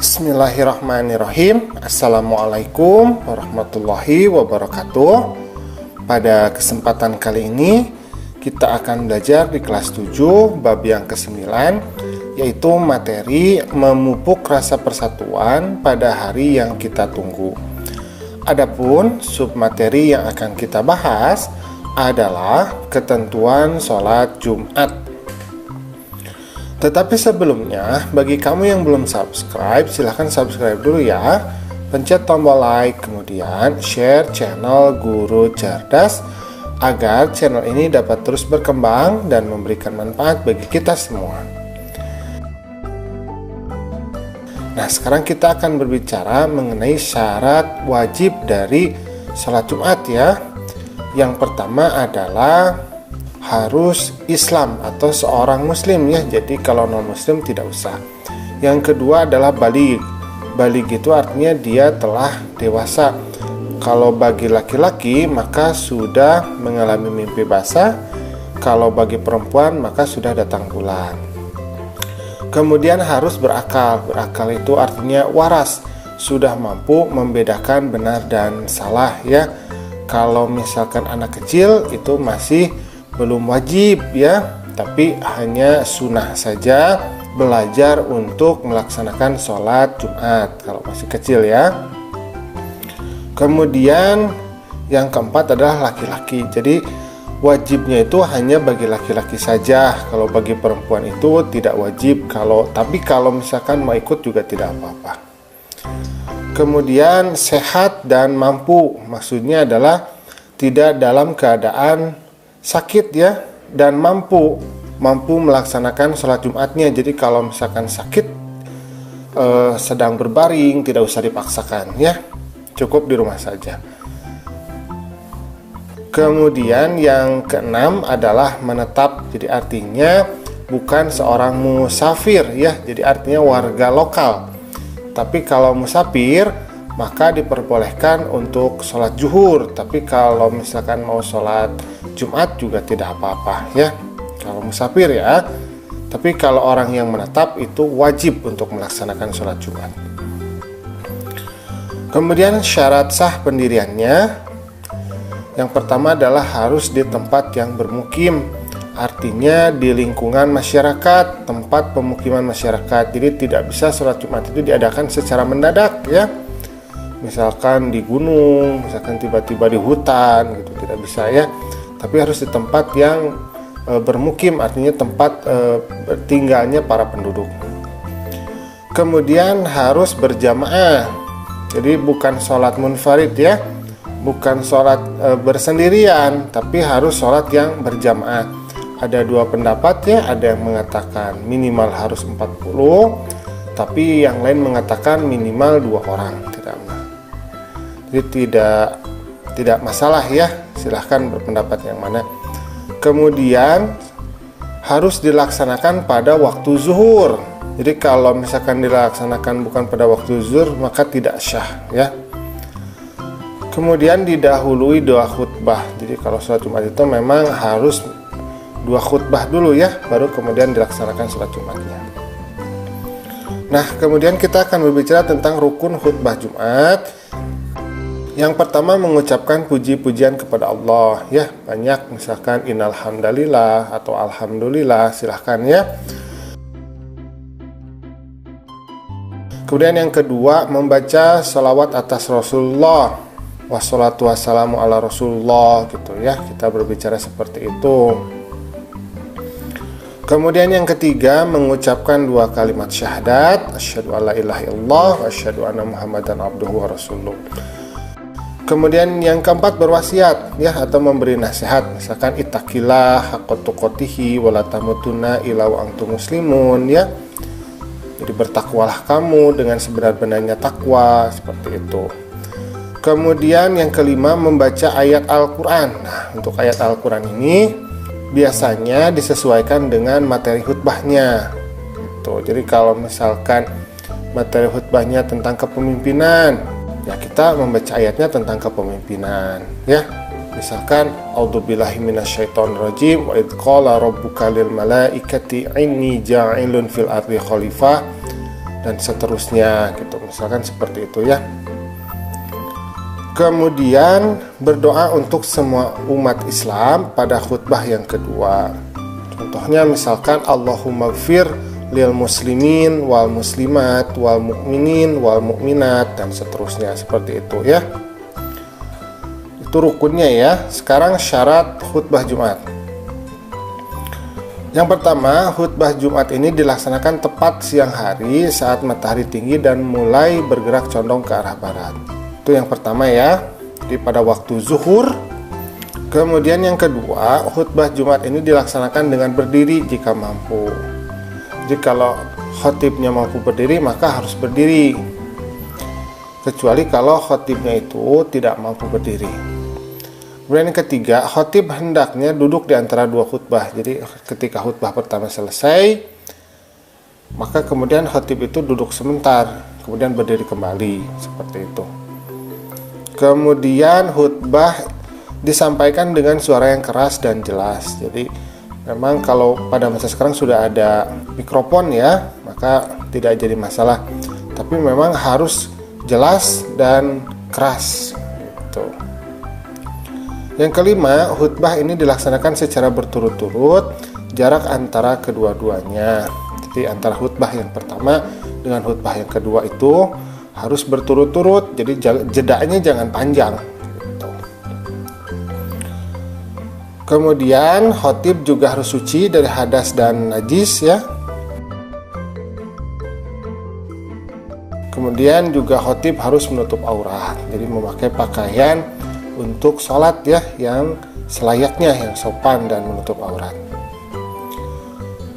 Bismillahirrahmanirrahim. Assalamualaikum warahmatullahi wabarakatuh. Pada kesempatan kali ini kita akan belajar di kelas 7 bab yang ke-9, yaitu materi memupuk rasa persatuan pada hari yang kita tunggu. Adapun submateri yang akan kita bahas adalah ketentuan sholat Jumat. Tetapi sebelumnya, bagi kamu yang belum subscribe, silahkan subscribe dulu ya. Pencet tombol like, kemudian share channel Guru Cerdas agar channel ini dapat terus berkembang dan memberikan manfaat bagi kita semua. Nah, sekarang kita akan berbicara mengenai syarat wajib dari sholat Jumat ya. Yang pertama adalah harus Islam atau seorang muslim ya. Jadi kalau non muslim tidak usah. Yang kedua adalah baligh. Baligh itu artinya dia telah dewasa. Kalau bagi laki-laki maka sudah mengalami mimpi basah. Kalau bagi perempuan maka sudah datang bulan. Kemudian harus berakal. Berakal itu artinya waras, sudah mampu membedakan benar dan salah ya. Kalau misalkan anak kecil itu masih belum wajib ya, tapi hanya sunnah saja belajar untuk melaksanakan sholat Jumat kalau masih kecil ya. Kemudian yang keempat adalah laki-laki. Jadi wajibnya itu hanya bagi laki-laki saja. Kalau bagi perempuan itu tidak wajib. Tapi kalau misalkan mau ikut juga tidak apa-apa. Kemudian sehat dan mampu. Maksudnya adalah tidak dalam keadaan sakit ya, dan mampu melaksanakan sholat Jumatnya. Jadi kalau misalkan sakit sedang berbaring, tidak usah dipaksakan ya, cukup di rumah saja. Kemudian yang keenam adalah menetap. Jadi artinya bukan seorang musafir ya, jadi artinya warga lokal. Tapi kalau musafir maka diperbolehkan untuk sholat zuhur. Tapi kalau misalkan mau sholat Jumat juga tidak apa-apa ya, kalau musafir ya. Tapi kalau orang yang menetap itu wajib untuk melaksanakan sholat Jumat. Kemudian syarat sah pendiriannya, yang pertama adalah harus di tempat yang bermukim. Artinya di lingkungan masyarakat, tempat pemukiman masyarakat. Jadi tidak bisa sholat Jumat itu diadakan secara mendadak ya. Misalkan di gunung, misalkan tiba-tiba di hutan gitu, tidak bisa ya. Tapi harus di tempat yang bermukim, artinya tempat tinggalnya para penduduk. Kemudian harus berjamaah. Jadi bukan sholat munfarid ya, bukan sholat bersendirian, tapi harus sholat yang berjamaah. Ada dua pendapat ya, ada yang mengatakan minimal harus 40, tapi yang lain mengatakan minimal 2 orang. Jadi tidak masalah ya, silahkan berpendapat yang mana. Kemudian harus dilaksanakan pada waktu zuhur. Jadi kalau misalkan dilaksanakan bukan pada waktu zuhur maka tidak syah ya. Kemudian didahului 2 khutbah. Jadi kalau sholat Jumat itu memang harus 2 khutbah dulu ya, baru kemudian dilaksanakan sholat Jumatnya. Nah, kemudian kita akan berbicara tentang rukun khutbah Jumat. Yang pertama mengucapkan puji-pujian kepada Allah ya, banyak misalkan innal hamdalillah atau alhamdulillah, silahkan ya. Kemudian yang kedua membaca salawat atas Rasulullah, wassalatu wassalamu ala Rasulullah gitu ya, kita berbicara seperti itu. Kemudian yang ketiga mengucapkan 2 kalimat syahadat, asyhadu alla ilaha illallah wa asyhadu anna muhammadan abduhu wa rasuluh. Kemudian yang keempat berwasiat ya, atau memberi nasihat, misalkan ittaqillah haqqa tuqatihi wa la tamutunna illa wa antum muslimun ya. Jadi bertakwalah kamu dengan sebenar-benarnya takwa, seperti itu. Kemudian yang kelima membaca ayat Al-Qur'an. Nah, untuk ayat Al-Qur'an ini biasanya disesuaikan dengan materi khutbahnya. Gitu. Jadi kalau misalkan materi khutbahnya tentang kepemimpinan, ya kita membaca ayatnya tentang kepemimpinan ya. Misalkan a'udzubillahi minasyaitonirrajim wa idz qala rabbuka lil malaikati inni ja'ilun fil ardi khalifah dan seterusnya gitu, misalkan seperti itu ya. Kemudian berdoa untuk semua umat Islam pada khutbah yang kedua. Contohnya misalkan Allahumma gfir lil muslimin wal muslimat wal mu'minin wal mu'minat dan seterusnya, seperti itu ya. Itu rukunnya ya. Sekarang syarat khutbah Jumat. Yang pertama, khutbah Jumat ini dilaksanakan tepat siang hari saat matahari tinggi dan mulai bergerak condong ke arah barat. Itu yang pertama ya, jadi pada waktu zuhur. Kemudian yang kedua, khutbah Jumat ini dilaksanakan dengan berdiri jika mampu. Jadi kalau khotibnya mampu berdiri maka harus berdiri, kecuali kalau khotibnya itu tidak mampu berdiri. Kemudian yang ketiga, khotib hendaknya duduk di antara dua khutbah. Jadi ketika khutbah pertama selesai, maka kemudian khotib itu duduk sebentar, kemudian berdiri kembali, seperti itu. Kemudian khutbah disampaikan dengan suara yang keras dan jelas. Jadi memang kalau pada masa sekarang sudah ada mikrofon ya, maka tidak jadi masalah. Tapi memang harus jelas dan keras gitu. Yang kelima, khutbah ini dilaksanakan secara berturut-turut, jarak antara kedua-duanya. Jadi antara khutbah yang pertama dengan khutbah yang kedua itu harus berturut-turut, jadi jedanya jangan panjang gitu. Kemudian khotib juga harus suci dari hadas dan najis ya. Kemudian juga khotib harus menutup aurat, jadi memakai pakaian untuk sholat ya yang selayaknya, yang sopan dan menutup aurat.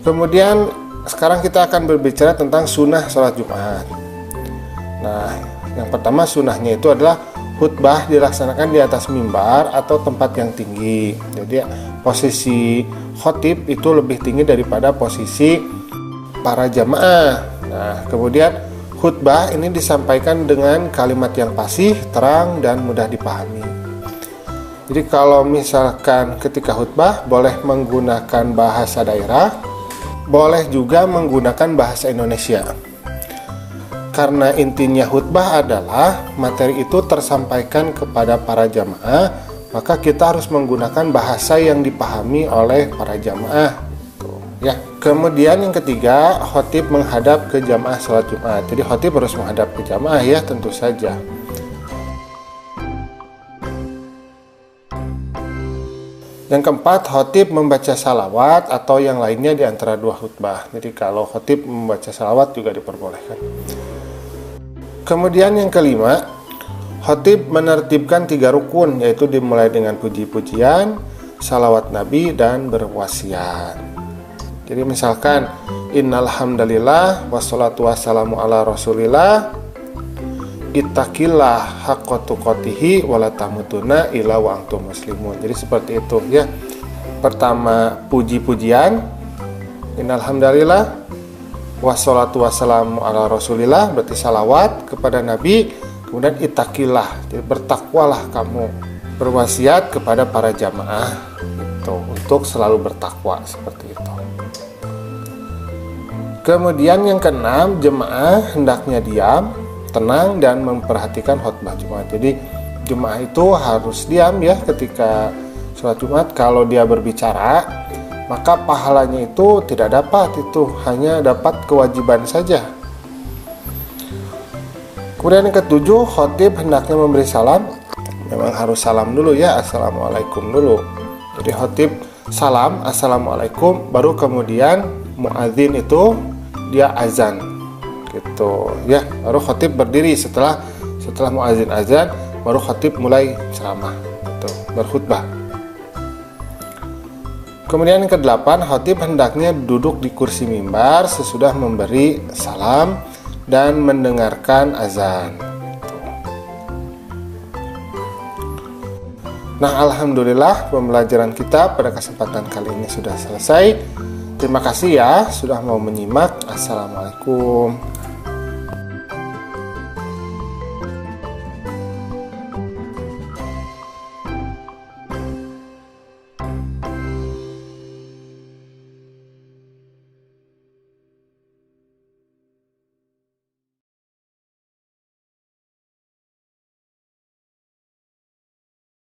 Kemudian sekarang kita akan berbicara tentang sunnah sholat Jumat. Nah, yang pertama sunnahnya itu adalah khutbah dilaksanakan di atas mimbar atau tempat yang tinggi. Jadi posisi khotib itu lebih tinggi daripada posisi para jamaah. Nah, kemudian khutbah ini disampaikan dengan kalimat yang fasih, terang dan mudah dipahami. Jadi kalau misalkan ketika khutbah boleh menggunakan bahasa daerah, boleh juga menggunakan bahasa Indonesia. Karena intinya khutbah adalah materi itu tersampaikan kepada para jamaah, maka kita harus menggunakan bahasa yang dipahami oleh para jamaah. Ya. Kemudian yang ketiga, khotib menghadap ke jamaah sholat Jumat. Jadi khotib harus menghadap ke jamaah ya, tentu saja. Yang keempat, khotib membaca salawat atau yang lainnya di antara dua khutbah. Jadi kalau khotib membaca salawat juga diperbolehkan. Kemudian yang kelima, khotib menertibkan 3 rukun, yaitu dimulai dengan puji-pujian, salawat Nabi, dan berwasiat. Jadi misalkan innal hamdalillah wassalatu wassalamu ala rasulillah ittaqillah haqqa tuqatih wala tamutunna illa wa antum muslimun. Jadi seperti itu ya. Pertama puji-pujian, innal hamdalillah wassalatu wassalamu ala rasulillah, berarti salawat kepada Nabi. Kemudian ittaqillah, jadi bertakwalah kamu. Berwasiat kepada para jamaah itu untuk selalu bertakwa, seperti itu. Kemudian yang keenam, jemaah hendaknya diam, tenang dan memperhatikan khutbah Jumat. Jadi jemaah itu harus diam ya ketika sholat Jumat. Kalau dia berbicara, maka pahalanya itu tidak dapat, itu hanya dapat kewajiban saja. Kemudian yang ketujuh, khotib hendaknya memberi salam. Memang harus salam dulu ya, assalamualaikum dulu. Jadi khotib salam, assalamualaikum, baru kemudian muadzin itu dia azan gitu ya, baru khotib berdiri setelah muadzin azan, baru khotib mulai ceramah gitu, berkhutbah. Kemudian yang ke-8, khotib hendaknya duduk di kursi mimbar sesudah memberi salam dan mendengarkan azan. Nah, alhamdulillah pembelajaran kita pada kesempatan kali ini sudah selesai. Terima kasih ya sudah mau menyimak. Assalamualaikum.